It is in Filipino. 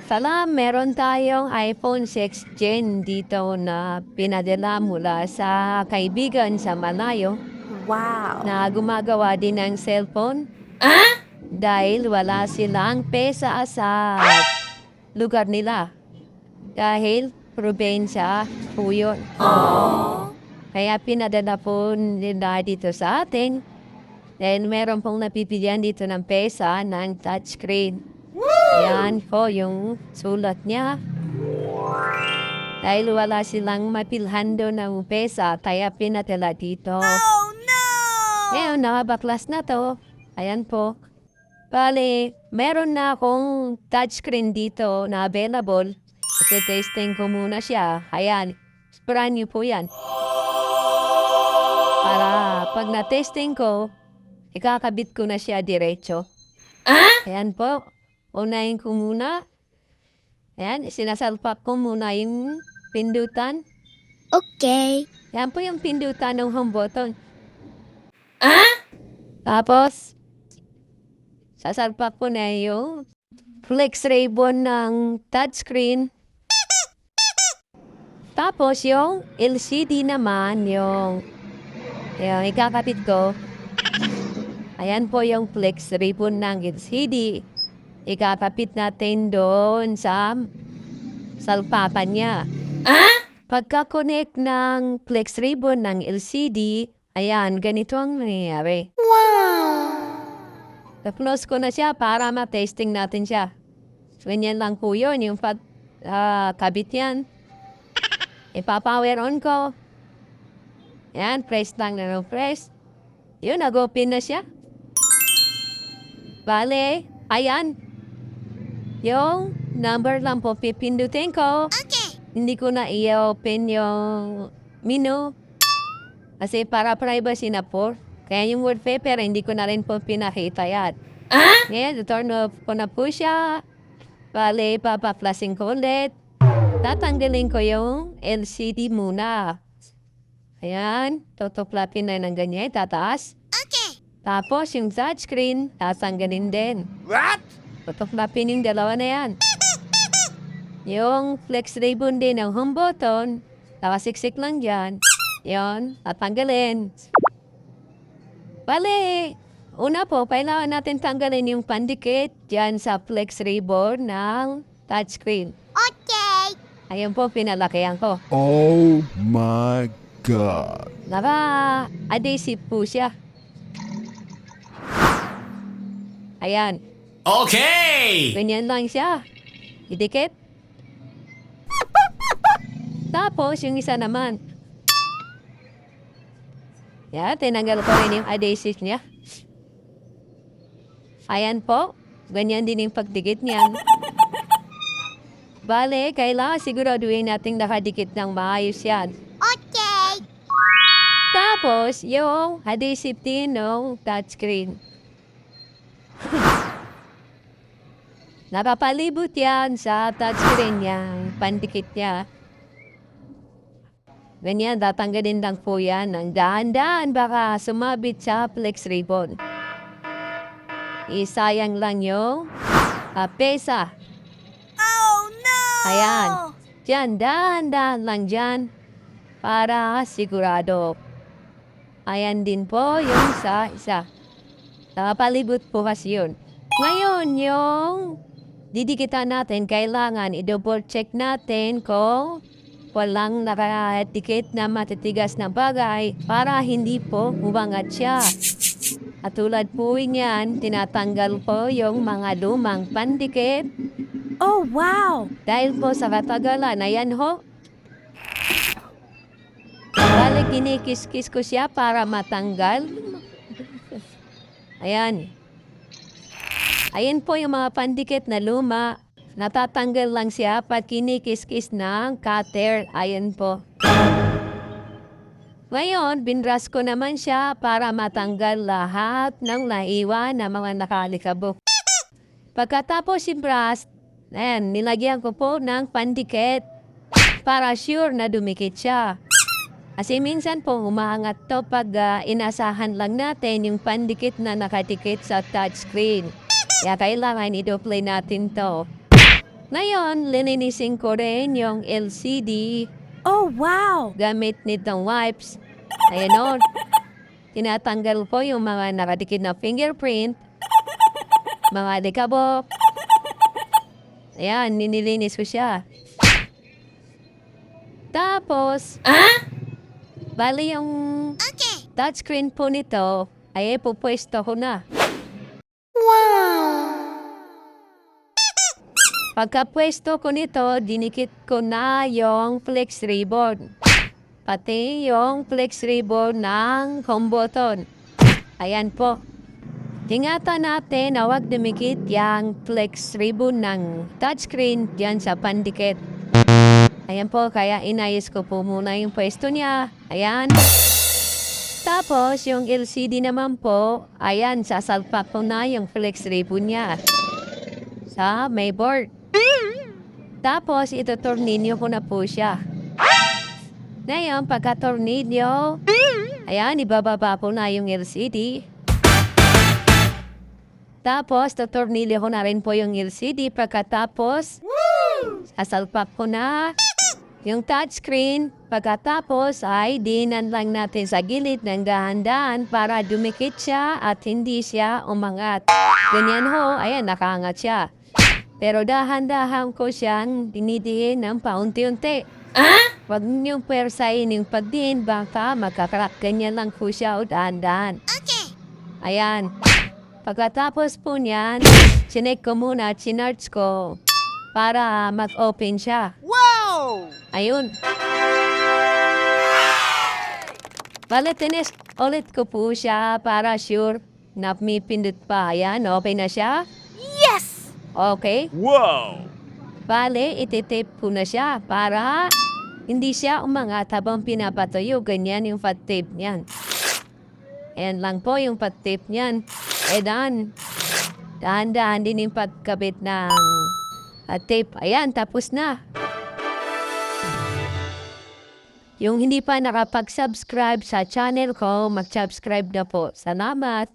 Salam, meron tayong iPhone 6 Gen dito na pinadala mula sa kaibigan sa malayo Wow! na gumagawa din ng cellphone dahil wala silang pesa sa lugar nila dahil probinsya po yun. Kaya pinadala po nila dito sa atin dahil meron pong napipilian dito ng pesa ng touchscreen. Yan po yung sulat niya. Dahil wala silang mapilhan doon ng pesa, kaya pinatala dito. Oh no! Ngayon, nakabaklas na to. Ayan po. Bale, meron na akong touchscreen dito na available. Testing ko muna siya. Ayan, brand new po yan. Para pag na-testing ko, ikakabit ko na siya diretso. Ayan po. Unahin ko muna. Ayan, sinasalpak ko muna yung pindutan. Okay. Yan po yung pindutan ng home button. Tapos, sasalpak ko na yung flex ribbon ng touchscreen. Tapos, yung LCD naman, yung ikakapit ko. Ayan po yung flex ribbon ng LCD. Ikakapit natin doon sa salpakan niya. Pagka-connect ng flex ribbon ng LCD, ayan, ganito ang nangyayari. Wow! Tapos ko na siya para ma-testing natin siya. Ganyan lang po yun, yung kabit yan. Ipa-power on ko. Ayan, press lang na press. Yun, nag-open na siya. Bale, ayan. Yung number lang po pipindutin ko. Okay. Hindi ko na i-open yung menu. Kasi para privacy na po. Kaya yung wallpaper, hindi ko na rin po pinakita yan. Ngayon, turn off ko na po siya. Bale, papaplasing ko ulit. Tatanggalin ko yung LCD muna. Ayan, tutuklapin na ng ganyan, tataas. Okay. Tapos yung touchscreen, tatanggalin din. What? Tutuklapin yung dalawa na yan. Yung flex ribbon din ng home button, nakasiksik lang dyan. Yon, tatanggalin. Bale, una po, kailangan natin tanggalin yung pandikit dyan sa flex ribbon ng touchscreen. Okay. Ayun po, pinalakihan ko. Oh my God. Naka-adhesive po siya. Ayan. Okay! Ganyan lang siya. Idikit. Tapos, yung isa naman. Yan, tinanggal ko rin yung adhesive niya. Ayan po. Ganyan din yung pagdikit niyan. Bale, kailangan siguraduhin natin nakadikit ng maayos yan. Okay. Tapos, yung adhesive din ng touchscreen. Napapalibot yan sa touchscreen niyang pandikit niya. Ganyan, tatanggalin lang po yan ng dahan-dahan baka sumabit sa flex ribbon. Isayang lang yung pesa. Oh no! Ayan. Diyan, dahan-dahan lang dyan para sigurado. Ayan din po yung isa. Napapalibot po kasi yun. Ngayon, yung didikitan natin, kailangan i-double check natin kung walang nakadikit na matitigas na bagay para hindi po umangat siya. At tulad po yan, tinatanggal po yung mga lumang pandikit. Oh wow! Dahil po sa katagalan, ayan ho. Bale, kinikis-kis ko siya para matanggal. Ayan. Ayan po yung mga pandikit na luma. Natatanggal lang siya pag kinikis-kis ng cutter. Ayan po. Ngayon, binras ko naman siya para matanggal lahat ng naiwan na mga nakalikabok. Pagkatapos i-brush, ayan, nilagyan ko po ng pandikit para sure na dumikit siya. Kasi minsan po umaangat to pag inasahan lang natin yung pandikit na nakadikit sa touchscreen. Kaya kailangan i-double natin to. Ngayon, lininisin ko rin yung LCD Oh, wow. gamit nitong wipes. Ayan o. Tinatanggal po yung mga nakadikit na fingerprint, mga dekabok. Ayan, ninilinis ko siya. Tapos, bali yung Okay. touchscreen po nito ay pupwesto ko na. Pagkapwesto ko nito, dinikit ko na yung flex ribbon. Pati yung flex ribbon ng home button. Ayan po. Tingatan natin na huwag dumikit yung flex ribbon ng touchscreen dyan sa pandikit. Ayan po, kaya inayos ko po muna yung pwesto niya. Ayan. Tapos, yung LCD naman po, ayan, sasalpak ko na yung flex ribbon niya sa may board. Tapos, ito-tornilyo ko na po siya. Ngayon, pagka-tornilyo, ayan, ibababa po na yung LCD. Tapos, tatornilyo ko na rin po yung LCD. Pagkatapos, sasalpak ko na yung touchscreen. Pagkatapos, ay dinan lang natin sa gilid ng dahan-dahan para dumikit siya at hindi siya umangat. Ganyan ho, ayan, nakaangat siya. Pero dahan-dahan ko siyang dinidiin ng paunti-unti. Huwag niyong persayin yung pagdiin, baka magkakrak. Ganyan lang po siya o dahan-dahan. Okay. Ayan. Pagkatapos po niyan, chinek ko muna, chinarts ko para mag-open siya. Wow! Ayun. Bale, tinest ulit ko po siya para sure na may pindot pa. Ayan, open na siya. Yes! Okay. Whoa! Bale, ititape ko na siya para hindi siya umangat habang pinapatuyo. Ganyan yung fat tape niyan. Ayan lang po yung fat tape niyan. Done. Dahan-dahan din yung pagkabit ng tape. Ayan, tapos na. Yung hindi pa nakapag-subscribe sa channel ko, mag-subscribe na po. Salamat!